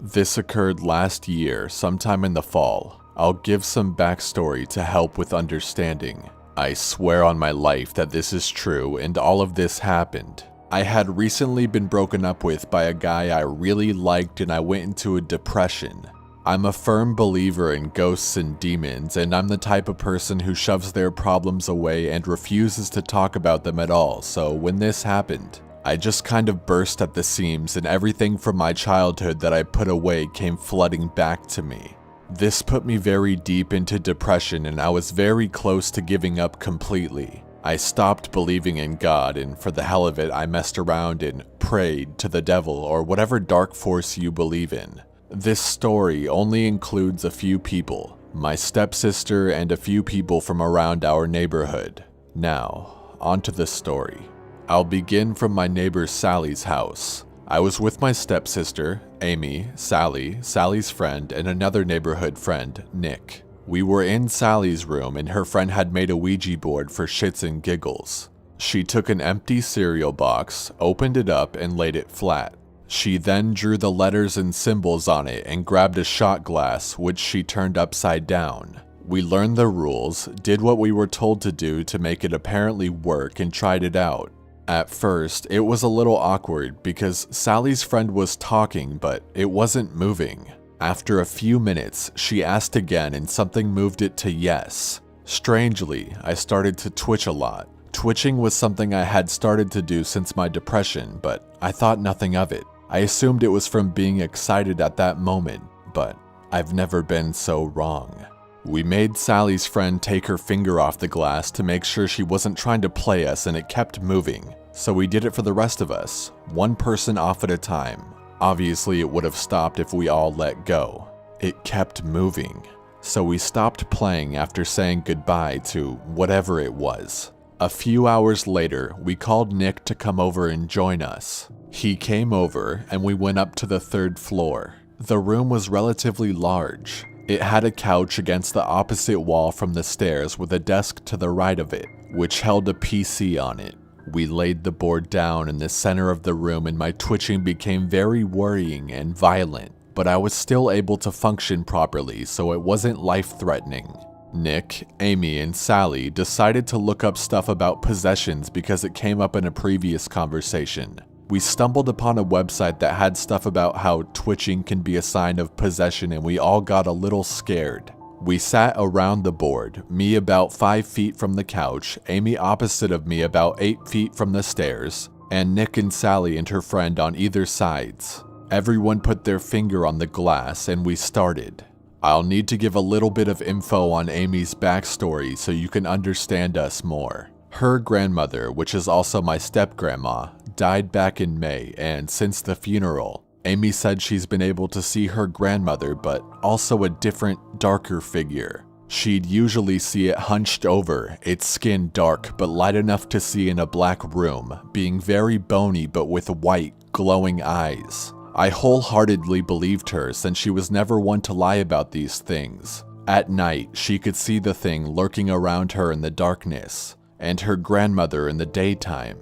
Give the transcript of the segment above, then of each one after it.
This occurred last year, sometime in the fall. I'll give some backstory to help with understanding. I swear on my life that this is true and all of this happened. I had recently been broken up with by a guy I really liked and I went into a depression. I'm a firm believer in ghosts and demons, and I'm the type of person who shoves their problems away and refuses to talk about them at all, so when this happened, I just kind of burst at the seams and everything from my childhood that I put away came flooding back to me. This put me very deep into depression and I was very close to giving up completely. I stopped believing in God and for the hell of it I messed around and prayed to the devil or whatever dark force you believe in. This story only includes a few people, my stepsister and a few people from around our neighborhood. Now, onto the story. I'll begin from my neighbor Sally's house. I was with my stepsister, Amy, Sally, Sally's friend, and another neighborhood friend, Nick. We were in Sally's room and her friend had made a Ouija board for shits and giggles. She took an empty cereal box, opened it up, and laid it flat. She then drew the letters and symbols on it and grabbed a shot glass, which she turned upside down. We learned the rules, did what we were told to do to make it apparently work, and tried it out. At first, it was a little awkward because Sally's friend was talking, but it wasn't moving. After a few minutes, she asked again and something moved it to yes. Strangely, I started to twitch a lot. Twitching was something I had started to do since my depression, but I thought nothing of it. I assumed it was from being excited at that moment, but I've never been so wrong. We made Sally's friend take her finger off the glass to make sure she wasn't trying to play us and it kept moving. So we did it for the rest of us, one person off at a time. Obviously it would have stopped if we all let go. It kept moving. So we stopped playing after saying goodbye to whatever it was. A few hours later, we called Nick to come over and join us. He came over and we went up to the 3rd floor. The room was relatively large. It had a couch against the opposite wall from the stairs with a desk to the right of it, which held a PC on it. We laid the board down in the center of the room and my twitching became very worrying and violent, but I was still able to function properly, so it wasn't life-threatening. Nick, Amy, and Sally decided to look up stuff about possessions because it came up in a previous conversation. We stumbled upon a website that had stuff about how twitching can be a sign of possession and we all got a little scared. We sat around the board, me about 5 feet from the couch, Amy opposite of me about 8 feet from the stairs, and Nick and Sally and her friend on either sides. Everyone put their finger on the glass and we started. I'll need to give a little bit of info on Amy's backstory so you can understand us more. Her grandmother, which is also my step-grandma, died back in May, and since the funeral, Amy said she's been able to see her grandmother, but also a different, darker figure. She'd usually see it hunched over, its skin dark but light enough to see in a black room, being very bony but with white, glowing eyes. I wholeheartedly believed her since she was never one to lie about these things. At night, she could see the thing lurking around her in the darkness, and her grandmother in the daytime.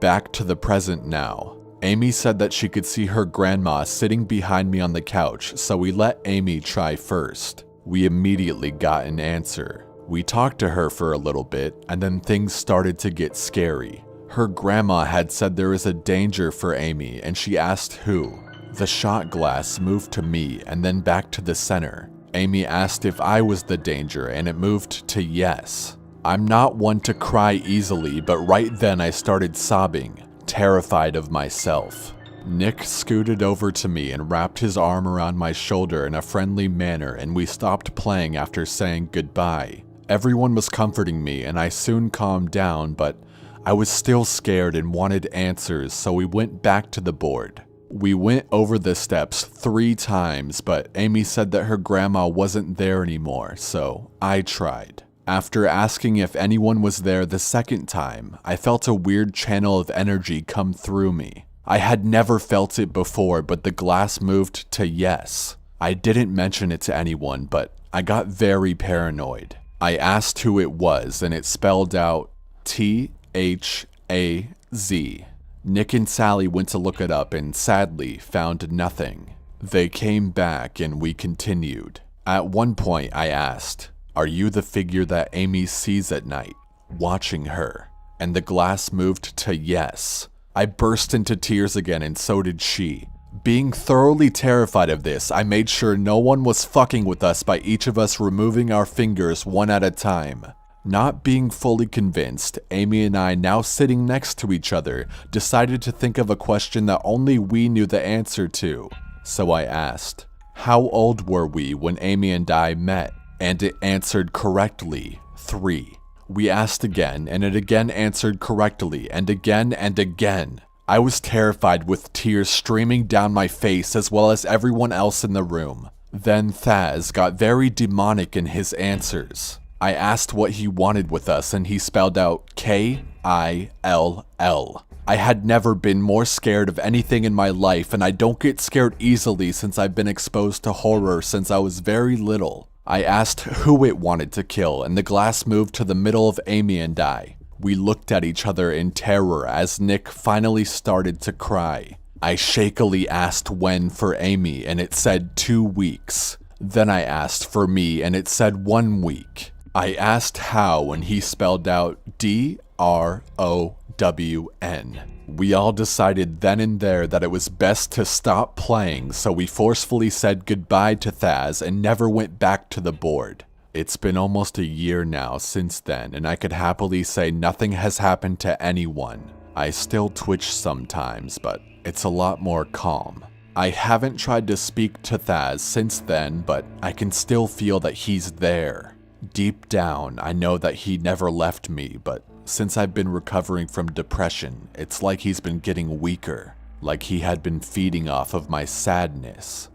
Back to the present now. Amy said that she could see her grandma sitting behind me on the couch, so we let Amy try first. We immediately got an answer. We talked to her for a little bit, and then things started to get scary. Her grandma had said there is a danger for Amy, and she asked who. The shot glass moved to me and then back to the center. Amy asked if I was the danger, and it moved to yes. I'm not one to cry easily, but right then I started sobbing, terrified of myself. Nick scooted over to me and wrapped his arm around my shoulder in a friendly manner, and we stopped playing after saying goodbye. Everyone was comforting me and I soon calmed down, but I was still scared and wanted answers, so we went back to the board. We went over the steps 3 times, but Amy said that her grandma wasn't there anymore, so I tried. After asking if anyone was there the second time, I felt a weird channel of energy come through me. I had never felt it before, but the glass moved to yes. I didn't mention it to anyone, but I got very paranoid. I asked who it was, and it spelled out Thaz. Nick and Sally went to look it up and sadly found nothing. They came back and we continued. At one point I asked, "Are you the figure that Amy sees at night, watching her?" And the glass moved to yes. I burst into tears again and so did she. Being thoroughly terrified of this, I made sure no one was fucking with us by each of us removing our fingers one at a time. Not being fully convinced, Amy and I, now sitting next to each other, decided to think of a question that only we knew the answer to. So I asked, "How old were we when Amy and I met?" And it answered correctly, 3. We asked again, and it again answered correctly, and again and again. I was terrified with tears streaming down my face as well as everyone else in the room. Then Thaz got very demonic in his answers. I asked what he wanted with us and he spelled out K-I-L-L. I had never been more scared of anything in my life, and I don't get scared easily since I've been exposed to horror since I was very little. I asked who it wanted to kill, and the glass moved to the middle of Amy and I. We looked at each other in terror as Nick finally started to cry. I shakily asked when for Amy, and it said 2 weeks. Then I asked for me, and it said 1 week. I asked how, and he spelled out D-R-O-W-N. We all decided then and there that it was best to stop playing, so we forcefully said goodbye to Thaz and never went back to the board. It's been almost a year now since then, and I could happily say nothing has happened to anyone. I still twitch sometimes, but it's a lot more calm. I haven't tried to speak to Thaz since then, but I can still feel that he's there. Deep down, I know that he never left me, but since I've been recovering from depression, it's like he's been getting weaker, like he had been feeding off of my sadness.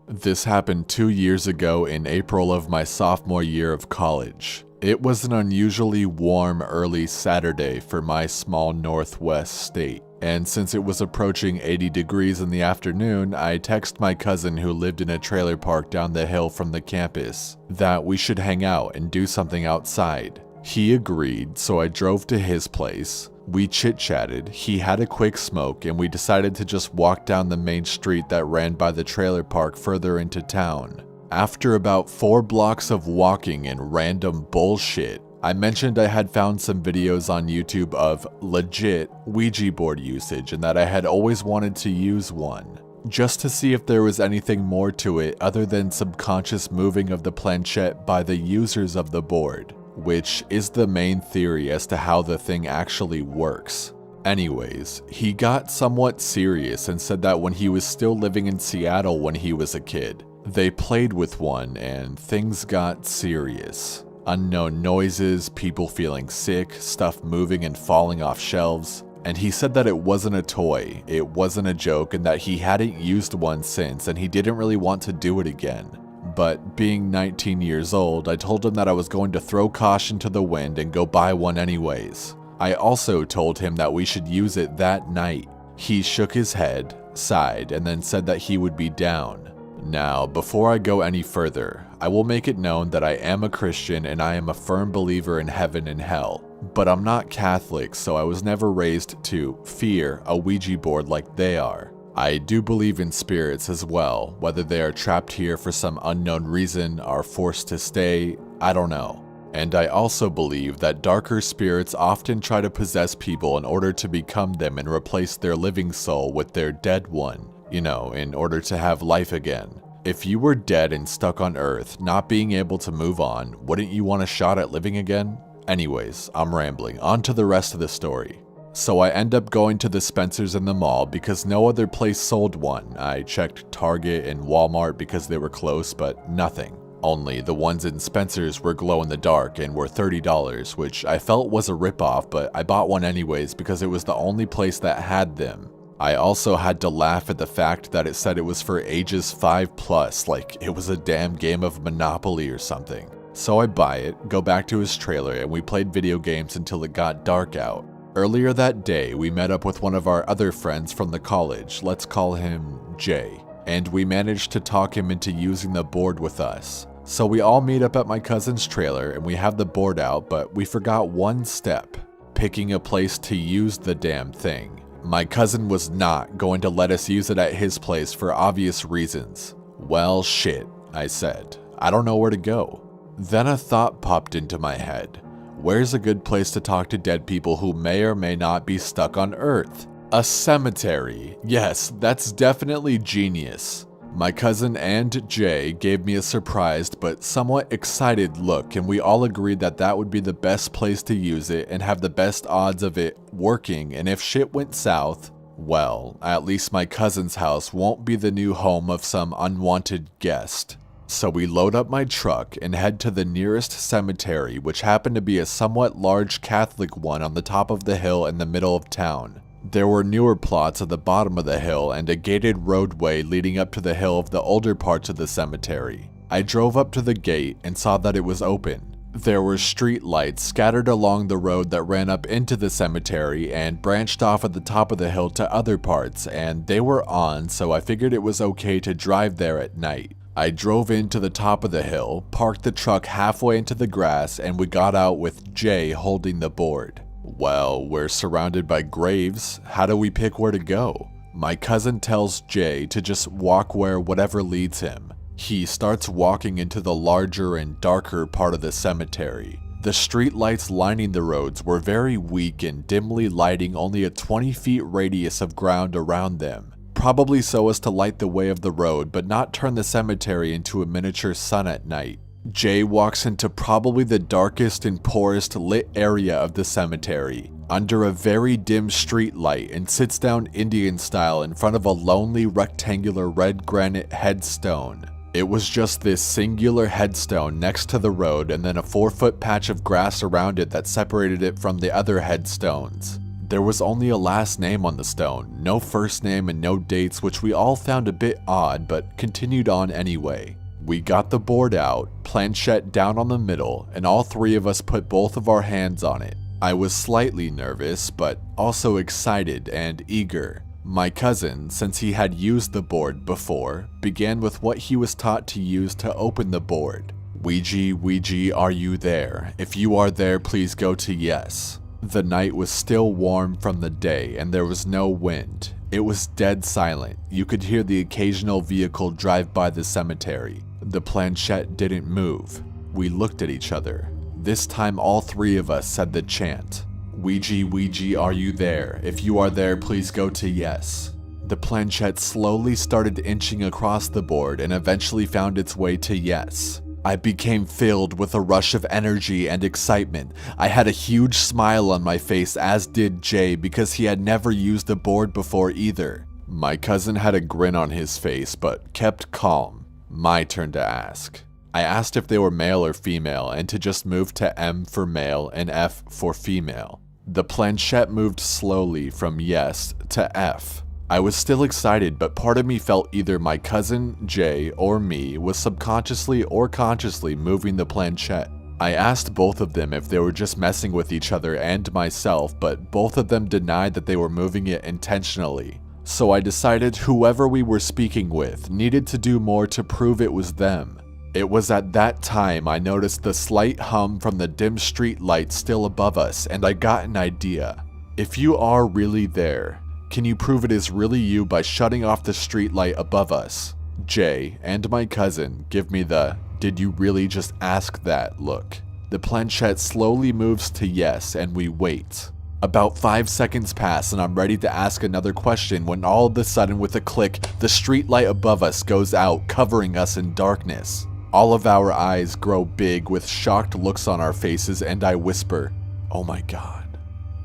This happened 2 years ago in April of my sophomore year of college. It was an unusually warm early Saturday for my small northwest state, and since it was approaching 80 degrees in the afternoon, I texted my cousin who lived in a trailer park down the hill from the campus that we should hang out and do something outside. He agreed, so I drove to his place. We chit-chatted, he had a quick smoke, and we decided to just walk down the main street that ran by the trailer park further into town. After about 4 blocks of walking and random bullshit, I mentioned I had found some videos on YouTube of legit Ouija board usage and that I had always wanted to use one, just to see if there was anything more to it other than subconscious moving of the planchette by the users of the board, which is the main theory as to how the thing actually works. Anyways, he got somewhat serious and said that when he was still living in Seattle when he was a kid, they played with one and things got serious. Unknown noises, people feeling sick, stuff moving and falling off shelves, and he said that it wasn't a toy, it wasn't a joke, and that he hadn't used one since and he didn't really want to do it again. But being 19 years old, I told him that I was going to throw caution to the wind and go buy one anyways. I also told him that we should use it that night. He shook his head, sighed, and then said that he would be down. Now, before I go any further, I will make it known that I am a Christian and I am a firm believer in heaven and hell. But I'm not Catholic, so I was never raised to fear a Ouija board like they are. I do believe in spirits as well, whether they are trapped here for some unknown reason, are forced to stay, I don't know. And I also believe that darker spirits often try to possess people in order to become them and replace their living soul with their dead one, you know, in order to have life again. If you were dead and stuck on Earth, not being able to move on, wouldn't you want a shot at living again? Anyways, I'm rambling, on to the rest of the story. So I end up going to the Spencer's in the mall because no other place sold one. I checked Target and Walmart because they were close, but nothing. Only the ones in Spencer's were glow in the dark and were $30, which I felt was a ripoff, but I bought one anyways because it was the only place that had them. I also had to laugh at the fact that it said it was for ages 5+, like it was a damn game of Monopoly or something. So I buy it, go back to his trailer, and we played video games until it got dark out. Earlier that day, we met up with one of our other friends from the college, let's call him Jay, and we managed to talk him into using the board with us. So we all meet up at my cousin's trailer and we have the board out, but we forgot one step: picking a place to use the damn thing. My cousin was not going to let us use it at his place for obvious reasons. Well, shit, I said. I don't know where to go. Then a thought popped into my head. Where's a good place to talk to dead people who may or may not be stuck on Earth? A cemetery. Yes, that's definitely genius. My cousin and Jay gave me a surprised but somewhat excited look, and we all agreed that that would be the best place to use it and have the best odds of it working, and if shit went south, well, at least my cousin's house won't be the new home of some unwanted guest. So we load up my truck and head to the nearest cemetery, which happened to be a somewhat large Catholic one on the top of the hill in the middle of town. There were newer plots at the bottom of the hill and a gated roadway leading up to the hill of the older parts of the cemetery. I drove up to the gate and saw that it was open. There were street lights scattered along the road that ran up into the cemetery and branched off at the top of the hill to other parts, and they were on, so I figured it was okay to drive there at night. I drove into the top of the hill, parked the truck halfway into the grass, and we got out with Jay holding the board. Well, we're surrounded by graves. How do we pick where to go? My cousin tells Jay to just walk where whatever leads him. He starts walking into the larger and darker part of the cemetery. The street lights lining the roads were very weak and dimly lighting only a 20-feet radius of ground around them, probably so as to light the way of the road but not turn the cemetery into a miniature sun at night. Jay walks into probably the darkest and poorest lit area of the cemetery, under a very dim street light, and sits down Indian style in front of a lonely rectangular red granite headstone. It was just this singular headstone next to the road and then a 4-foot patch of grass around it that separated it from the other headstones. There was only a last name on the stone, no first name and no dates, which we all found a bit odd but continued on anyway. We got the board out, planchette down on the middle, and all three of us put both of our hands on it. I was slightly nervous, but also excited and eager. My cousin, since he had used the board before, began with what he was taught to use to open the board. Ouija, Ouija, are you there? If you are there, please go to yes. The night was still warm from the day, and there was no wind. It was dead silent. You could hear the occasional vehicle drive by the cemetery. The planchette didn't move. We looked at each other. This time all three of us said the chant. Ouija, Ouija, are you there? If you are there, please go to yes. The planchette slowly started inching across the board and eventually found its way to yes. I became filled with a rush of energy and excitement. I had a huge smile on my face, as did Jay, because he had never used the board before either. My cousin had a grin on his face, but kept calm. My turn to ask. I asked if they were male or female, and to just move to M for male and F for female. The planchette moved slowly from yes to F. I was still excited, but part of me felt either my cousin, Jay, or me was subconsciously or consciously moving the planchette. I asked both of them if they were just messing with each other and myself, but both of them denied that they were moving it intentionally. So I decided whoever we were speaking with needed to do more to prove it was them. It was at that time I noticed the slight hum from the dim street light still above us, and I got an idea. If you are really there, can you prove it is really you by shutting off the street light above us? Jay and my cousin give me the "did you really just ask that" look. The planchette slowly moves to yes, and we wait. About 5 seconds pass and I'm ready to ask another question when all of a sudden, with a click, the street light above us goes out, covering us in darkness. All of our eyes grow big with shocked looks on our faces, and I whisper, "Oh my God."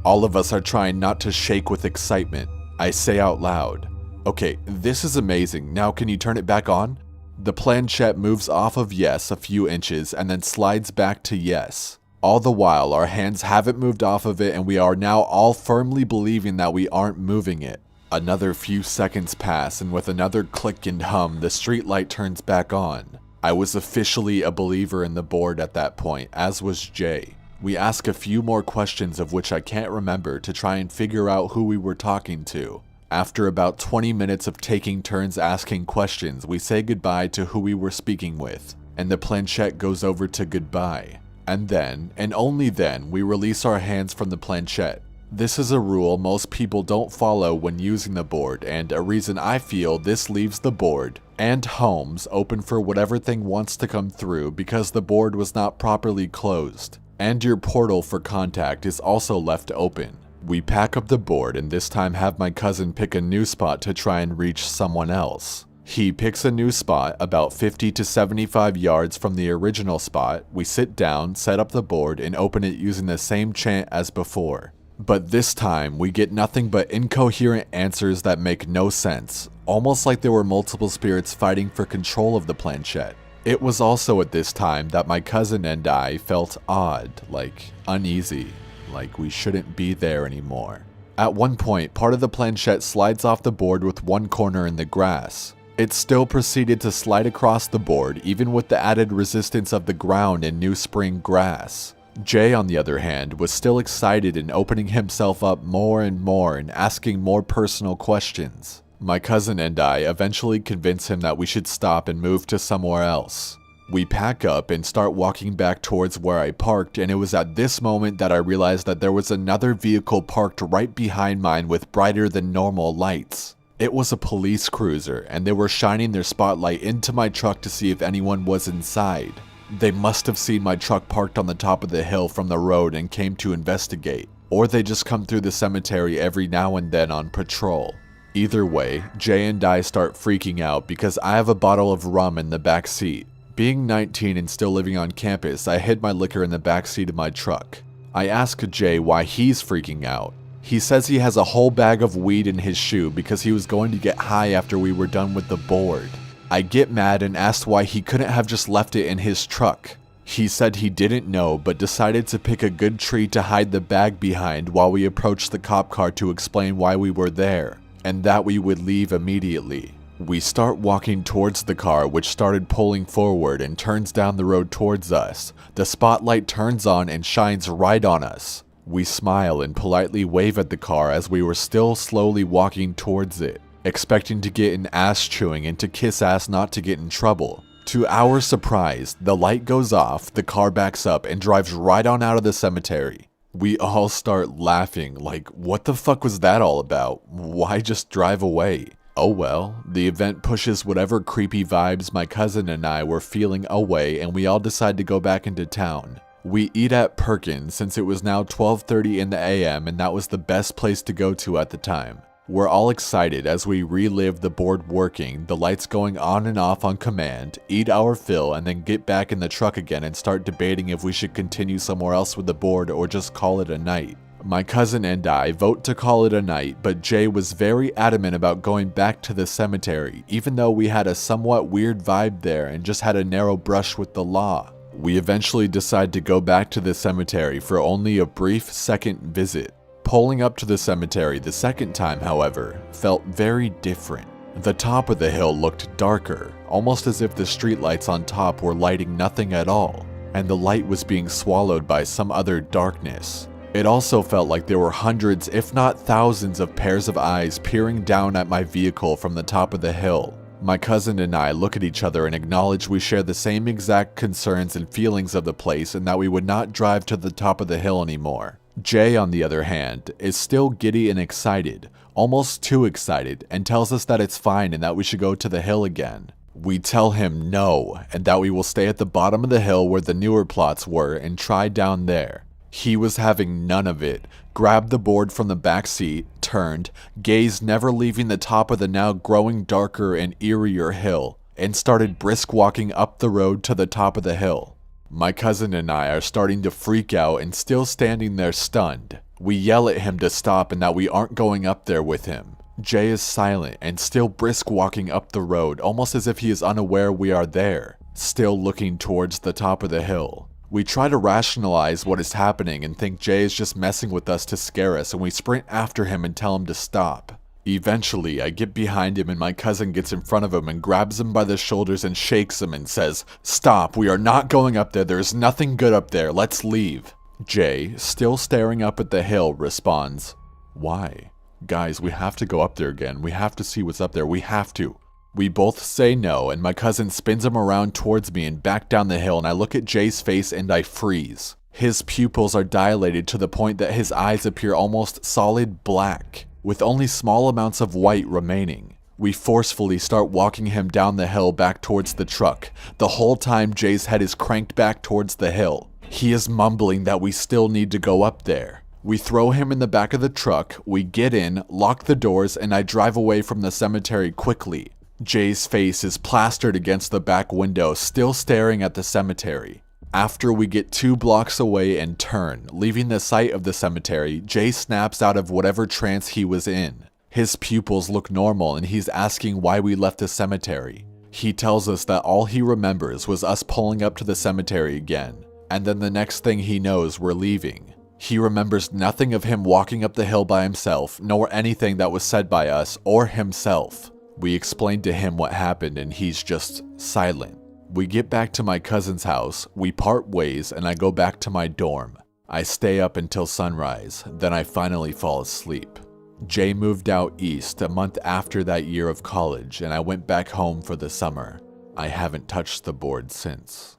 All of us are trying not to shake with excitement. I say out loud, "Okay, this is amazing. Now can you turn it back on?" The planchette moves off of yes a few inches and then slides back to yes. All the while, our hands haven't moved off of it, and we are now all firmly believing that we aren't moving it. Another few seconds pass, and with another click and hum, the street light turns back on. I was officially a believer in the board at that point, as was Jay. We ask a few more questions, of which I can't remember, to try and figure out who we were talking to. After about 20 minutes of taking turns asking questions, we say goodbye to who we were speaking with. and the planchette goes over to goodbye. And then, and only then, we release our hands from the planchette. This is a rule most people don't follow when using the board, and a reason I feel this leaves the board and homes open for whatever thing wants to come through because the board was not properly closed, and your portal for contact is also left open. We pack up the board and this time have my cousin pick a new spot to try and reach someone else. He picks a new spot about 50 to 75 yards from the original spot. We sit down, set up the board, and open it using the same chant as before. But this time, we get nothing but incoherent answers that make no sense, almost like there were multiple spirits fighting for control of the planchette. It was also at this time that my cousin and I felt odd, like uneasy, like we shouldn't be there anymore. At one point, part of the planchette slides off the board with one corner in the grass. It still proceeded to slide across the board, even with the added resistance of the ground and new spring grass. Jay, on the other hand, was still excited and opening himself up more and more and asking more personal questions. My cousin and I eventually convince him that we should stop and move to somewhere else. We pack up and start walking back towards where I parked, and it was at this moment that I realized that there was another vehicle parked right behind mine with brighter than normal lights. It was a police cruiser, and they were shining their spotlight into my truck to see if anyone was inside. They must have seen my truck parked on the top of the hill from the road and came to investigate, or they just come through the cemetery every now and then on patrol. Either way, Jay and I start freaking out because I have a bottle of rum in the back seat. Being 19 and still living on campus, I hid my liquor in the back seat of my truck. I ask Jay why he's freaking out. He says he has a whole bag of weed in his shoe because he was going to get high after we were done with the board. I get mad and asked why he couldn't have just left it in his truck. He said he didn't know, but decided to pick a good tree to hide the bag behind while we approached the cop car to explain why we were there, and that we would leave immediately. We start walking towards the car, which started pulling forward and turns down the road towards us. The spotlight turns on and shines right on us. We smile and politely wave at the car as we were still slowly walking towards it, expecting to get an ass chewing and to kiss ass not to get in trouble. To our surprise, the light goes off, the car backs up and drives right on out of the cemetery. We all start laughing, like, what the fuck was that all about? Why just drive away? Oh well, the event pushes whatever creepy vibes my cousin and I were feeling away, and we all decide to go back into town. We eat at Perkins since it was now 12:30 in the AM and that was the best place to go to at the time. We're all excited as we relive the board working, the lights going on and off on command, eat our fill, and then get back in the truck again and start debating if we should continue somewhere else with the board or just call it a night. My cousin and I vote to call it a night, but Jay was very adamant about going back to the cemetery, even though we had a somewhat weird vibe there and just had a narrow brush with the law. We eventually decide to go back to the cemetery for only a brief second visit. Pulling up to the cemetery the second time, however, felt very different. The top of the hill looked darker, almost as if the streetlights on top were lighting nothing at all, and the light was being swallowed by some other darkness. It also felt like there were hundreds, if not thousands, of pairs of eyes peering down at my vehicle from the top of the hill. My cousin and I look at each other and acknowledge we share the same exact concerns and feelings of the place and that we would not drive to the top of the hill anymore. Jay, on the other hand, is still giddy and excited, almost too excited, and tells us that it's fine and that we should go to the hill again. We tell him no, and that we will stay at the bottom of the hill where the newer plots were and try down there. He was having none of it, grabbed the board from the back seat, turned, gaze never leaving the top of the now growing darker and eerier hill, and started brisk walking up the road to the top of the hill. My cousin and I are starting to freak out and still standing there stunned. We yell at him to stop and that we aren't going up there with him. Jay is silent and still brisk walking up the road, almost as if he is unaware we are there, still looking towards the top of the hill. We try to rationalize what is happening and think Jay is just messing with us to scare us, and we sprint after him and tell him to stop. Eventually, I get behind him and my cousin gets in front of him and grabs him by the shoulders and shakes him and says, "Stop, we are not going up there, there is nothing good up there, let's leave." Jay, still staring up at the hill, responds, "Why? Guys, we have to go up there again, we have to see what's up there, we have to." We both say no, and my cousin spins him around towards me and back down the hill, and I look at Jay's face and I freeze. His pupils are dilated to the point that his eyes appear almost solid black, with only small amounts of white remaining. We forcefully start walking him down the hill back towards the truck. The whole time Jay's head is cranked back towards the hill. He is mumbling that we still need to go up there. We throw him in the back of the truck, we get in, lock the doors, and I drive away from the cemetery quickly. Jay's face is plastered against the back window, still staring at the cemetery. After we get 2 blocks away and turn, leaving the site of the cemetery, Jay snaps out of whatever trance he was in. His pupils look normal and he's asking why we left the cemetery. He tells us that all he remembers was us pulling up to the cemetery again, and then the next thing he knows, we're leaving. He remembers nothing of him walking up the hill by himself, nor anything that was said by us or himself. We explain to him what happened and he's just silent. We get back to my cousin's house, we part ways, and I go back to my dorm. I stay up until sunrise, then I finally fall asleep. Jay moved out east a month after that year of college, and I went back home for the summer. I haven't touched the board since.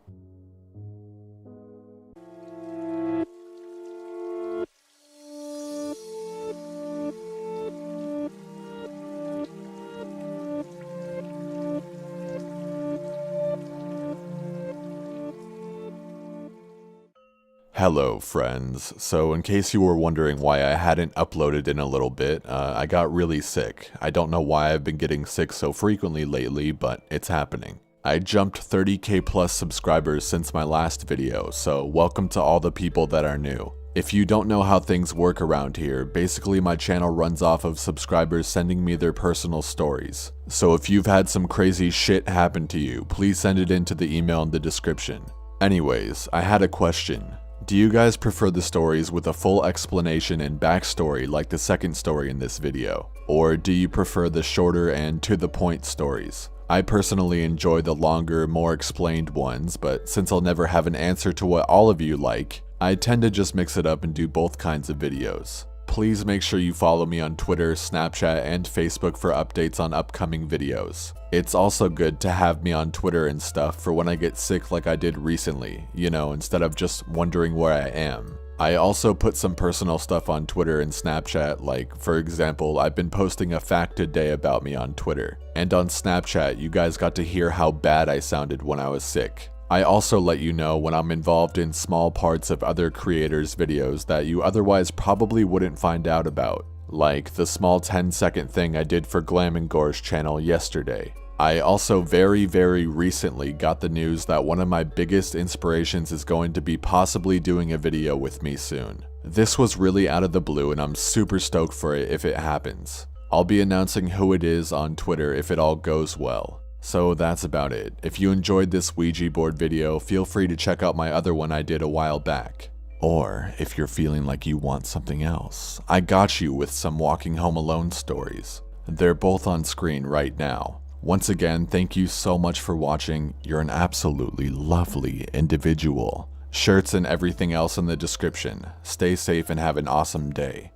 Hello friends, so in case you were wondering why I hadn't uploaded in a little bit, I got really sick. I don't know why I've been getting sick so frequently lately, but it's happening. I jumped 30k plus subscribers since my last video, so welcome to all the people that are new. If you don't know how things work around here, basically my channel runs off of subscribers sending me their personal stories. So if you've had some crazy shit happen to you, please send it into the email in the description. Anyways, I had a question. Do you guys prefer the stories with a full explanation and backstory like the second story in this video? Or do you prefer the shorter and to-the-point stories? I personally enjoy the longer, more explained ones, but since I'll never have an answer to what all of you like, I tend to just mix it up and do both kinds of videos. Please make sure you follow me on Twitter, Snapchat, and Facebook for updates on upcoming videos. It's also good to have me on Twitter and stuff for when I get sick like I did recently, you know, instead of just wondering where I am. I also put some personal stuff on Twitter and Snapchat, like, for example, I've been posting a fact a day about me on Twitter. And on Snapchat, you guys got to hear how bad I sounded when I was sick. I also let you know when I'm involved in small parts of other creators' videos that you otherwise probably wouldn't find out about, like the small 10-second thing I did for Glamingor's channel yesterday. I also very recently got the news that one of my biggest inspirations is going to be possibly doing a video with me soon. This was really out of the blue and I'm super stoked for it if it happens. I'll be announcing who it is on Twitter if it all goes well. So that's about it. If you enjoyed this Ouija board video, feel free to check out my other one I did a while back. Or, if you're feeling like you want something else, I got you with some Walking Home Alone stories. They're both on screen right now. Once again, thank you so much for watching. You're an absolutely lovely individual. Shirts and everything else in the description. Stay safe and have an awesome day.